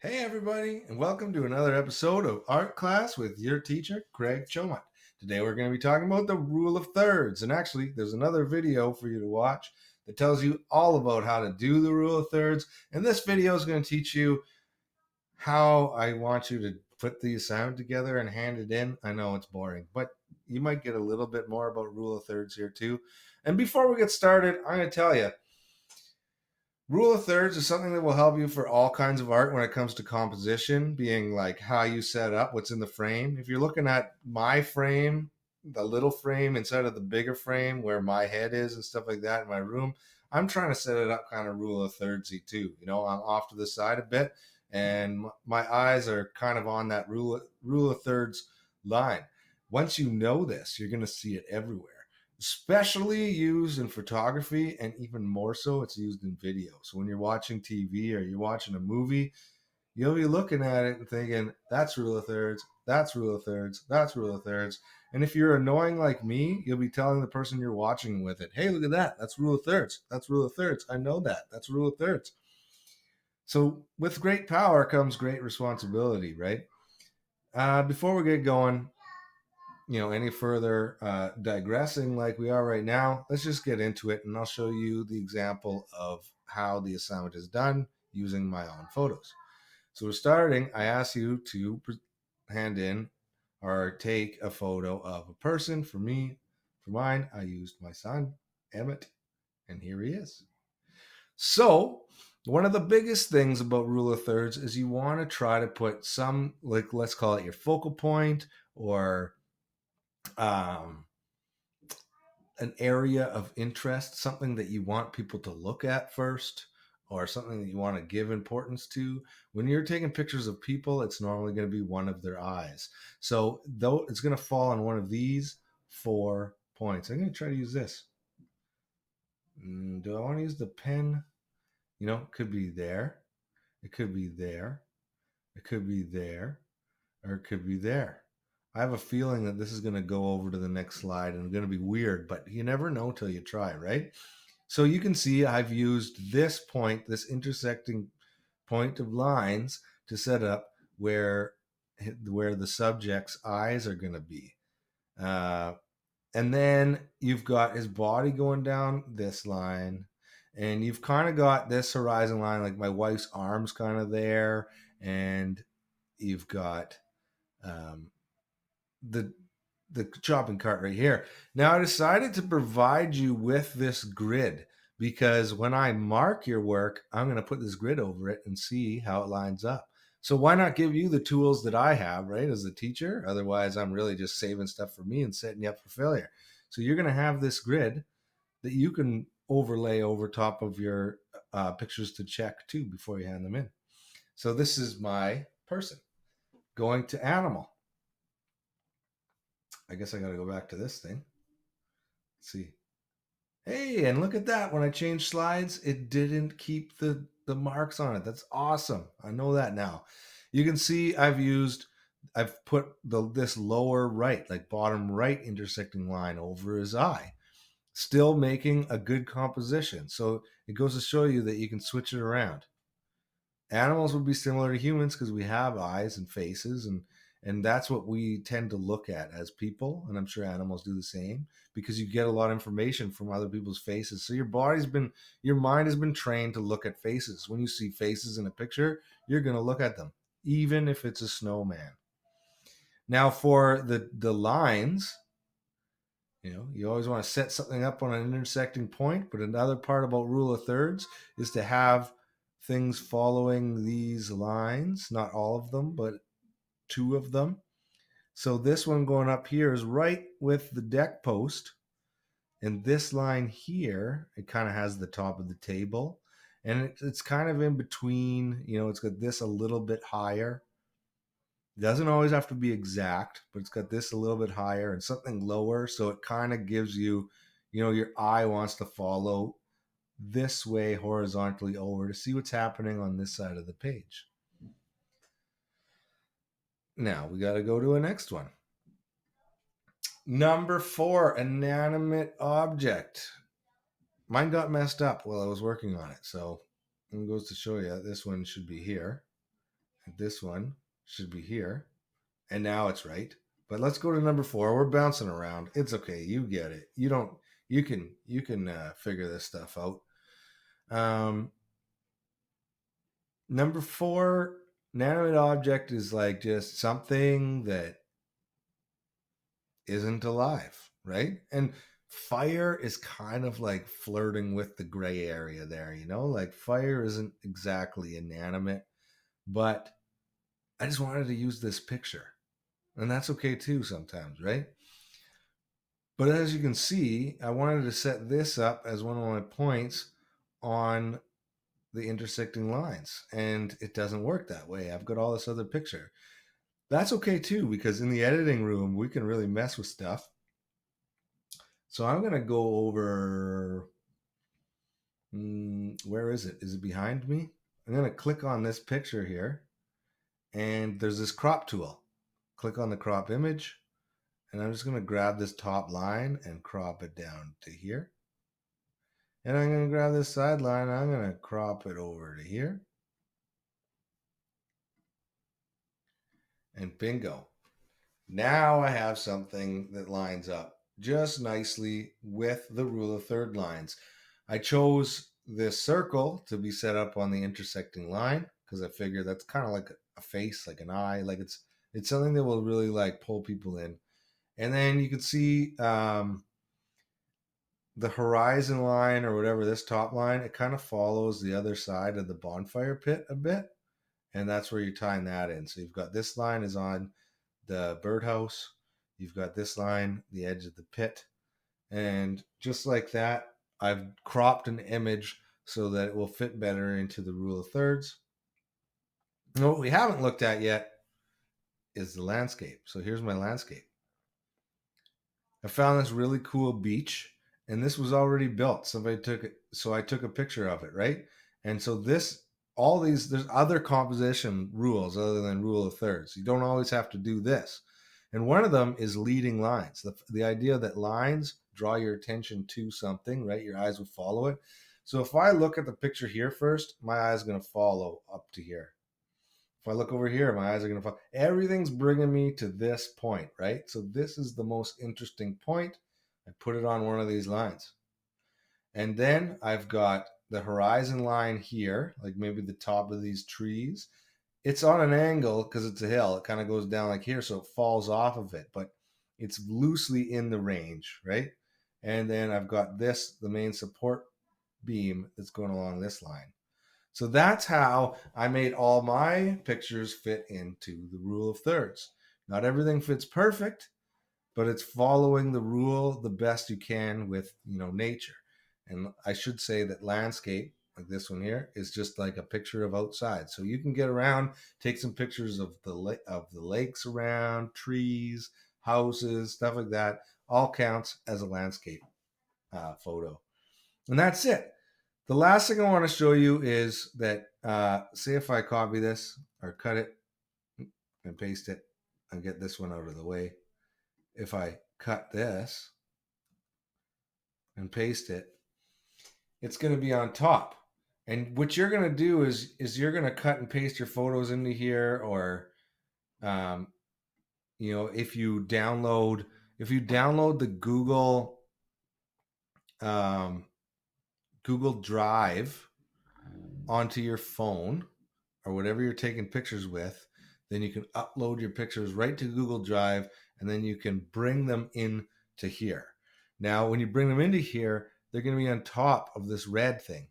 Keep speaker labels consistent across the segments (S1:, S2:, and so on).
S1: Hey, everybody, and welcome to another episode of Art Class with your teacher, Craig Chomut. Today, we're going to be talking about the rule of thirds. And actually, there's another video for you to watch that tells you all about how to do the rule of thirds. And this video is going to teach you how I want you to put the sound together and hand it in. I know it's boring, but you might get a little bit more about rule of thirds here, too. And before we get started, I'm going to tell you, rule of thirds is something that will help you for all kinds of art when it comes to composition, being like how you set up what's in the frame. If you're looking at my frame, the little frame inside of the bigger frame where my head is and stuff like that in my room, I'm trying to set it up kind of rule of thirdsy too. You know, I'm off to the side a bit and my eyes are kind of on that rule of thirds line. Once you know this, you're going to see it everywhere, especially used in photography, and even more so it's used in video. So when you're watching TV or you're watching a movie, you'll be looking at it and thinking, that's rule of thirds, that's rule of thirds, that's rule of thirds. And if you're annoying like me, you'll be telling the person you're watching with it, hey, look at that, that's rule of thirds, that's rule of thirds, I know that, that's rule of thirds. So with great power comes great responsibility, right? Before we get going, any further digressing like we are right now, let's just get into it and I'll show you the example of how the assignment is done using my own photos. So we're starting, I ask you to hand in or take a photo of a person. For mine, I used my son, Emmett, and here he is. So one of the biggest things about rule of thirds is you want to try to put some, like, let's call it your focal point, or um, an area of interest, something that you want people to look at first, or something that you want to give importance to. When you're taking pictures of people, it's normally going to be one of their eyes. So though it's going to fall on one of these 4 points. I'm going to try to use this. Do I want to use the pen? It could be there. It could be there. It could be there. Or it could be there. I have a feeling that this is going to go over to the next slide and going to be weird, but you never know till you try, right? So you can see I've used this point, this intersecting point of lines, to set up where the subject's eyes are going to be. And then you've got his body going down this line, and you've kind of got this horizon line, like my wife's arms kind of there, and you've got the shopping cart right here. Now I decided to provide you with this grid because when I mark your work, I'm going to put this grid over it and see how it lines up. So why not give you the tools that I have, right, as a teacher? Otherwise, I'm really just saving stuff for me and setting you up for failure. So you're going to have this grid that you can overlay over top of your pictures to check too before you hand them in. So this is my person going to animal. I guess I got to go back to this thing. Let's see. Hey, and look at that. When I changed slides, it didn't keep the marks on it. That's awesome. I know that now. You can see I've put this lower right, like bottom right intersecting line over his eye, still making a good composition. So it goes to show you that you can switch it around. Animals would be similar to humans because we have eyes and faces, and that's what we tend to look at as people, and I'm sure animals do the same, because you get a lot of information from other people's faces. So your mind has been trained to look at faces. When you see faces in a picture, you're going to look at them, even if it's a snowman. Now for the lines, you always want to set something up on an intersecting point, but another part about rule of thirds is to have things following these lines, not all of them, but 2 of them. So this one going up here is right with the deck post, and this line here, it kind of has the top of the table, and it's kind of in between. It's got this a little bit higher. It doesn't always have to be exact, but it's got this a little bit higher and something lower, so it kind of gives you, your eye wants to follow this way horizontally over to see what's happening on this side of the page. Now we got to go to a next one. Number 4, inanimate object. Mine got messed up while I was working on it, so it goes to show you this one should be here, This one should be here. And now it's right. But let's go to number 4. We're bouncing around. It's okay. You get it. You can figure this stuff out. Number 4, inanimate object is like just something that isn't alive, right? And fire is kind of like flirting with the gray area there, like fire isn't exactly inanimate, but I just wanted to use this picture. And that's okay too sometimes, right? But as you can see, I wanted to set this up as one of my points on the intersecting lines. And it doesn't work that way. I've got all this other picture. That's okay too, because in the editing room, we can really mess with stuff. So I'm going to go over, where is it? Is it behind me? I'm going to click on this picture here. And there's this crop tool. Click on the crop image. And I'm just going to grab this top line and crop it down to here. And I'm going to grab this side line. I'm going to crop it over to here. And bingo. Now I have something that lines up just nicely with the rule of third lines. I chose this circle to be set up on the intersecting line because I figured that's kind of like a face, like an eye, like it's something that will really like pull people in. And then you can see the horizon line or whatever, this top line, it kind of follows the other side of the bonfire pit a bit. And that's where you're tying that in. So you've got this line is on the birdhouse. You've got this line, the edge of the pit. And just like that, I've cropped an image so that it will fit better into the rule of thirds. And what we haven't looked at yet is the landscape. So here's my landscape. I found this really cool beach, and this was already built. Somebody took it, so I took a picture of it, right? And so there's other composition rules other than rule of thirds. You don't always have to do this. And one of them is leading lines. The idea that lines draw your attention to something, right? Your eyes will follow it. So if I look at the picture here first, my eyes are going to follow up to here. If I look over here, my eyes are going to fall. Everything's bringing me to this point, right? So this is the most interesting point. I put it on one of these lines. And then I've got the horizon line here, like maybe the top of these trees. It's on an angle because it's a hill. It kind of goes down like here, so it falls off of it, but it's loosely in the range, right? And then I've got this, the main support beam that's going along this line. So that's how I made all my pictures fit into the rule of thirds. Not everything fits perfect, but it's following the rule the best you can with, nature. And I should say that landscape, like this one here, is just like a picture of outside. So you can get around, take some pictures of the lakes around, trees, houses, stuff like that. All counts as a landscape photo. And that's it. The last thing I want to show you is that, say if I copy this or cut it and paste it and get this one out of the way. If I cut this and paste it, it's going to be on top. And what you're going to do is you're going to cut and paste your photos into here, or, if you download the Google Drive onto your phone or whatever you're taking pictures with, then you can upload your pictures right to Google Drive, and then you can bring them in to here. Now, when you bring them into here, they're going to be on top of this red thing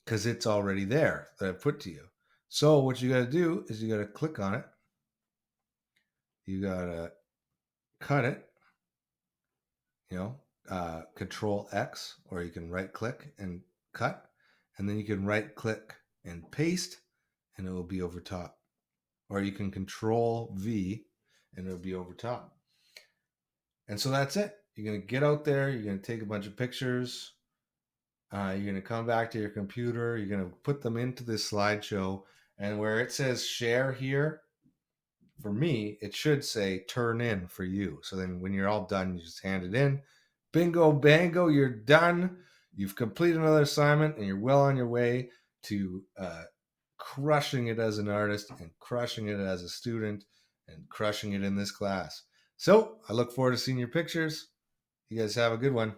S1: because it's already there that I put to you. So what you got to do is you got to click on it. You got to cut it, Control X, or you can right click and cut, and then you can right click and paste, and it will be over top. Or you can Control V and it'll be over top. And so that's it. You're going to get out there. You're going to take a bunch of pictures. You're going to come back to your computer. You're going to put them into this slideshow. And where it says share here, for me, it should say turn in for you. So then when you're all done, you just hand it in. Bingo, bango, you're done. You've completed another assignment and you're well on your way to crushing it as an artist and crushing it as a student and crushing it in this class. So I look forward to seeing your pictures. You guys have a good one.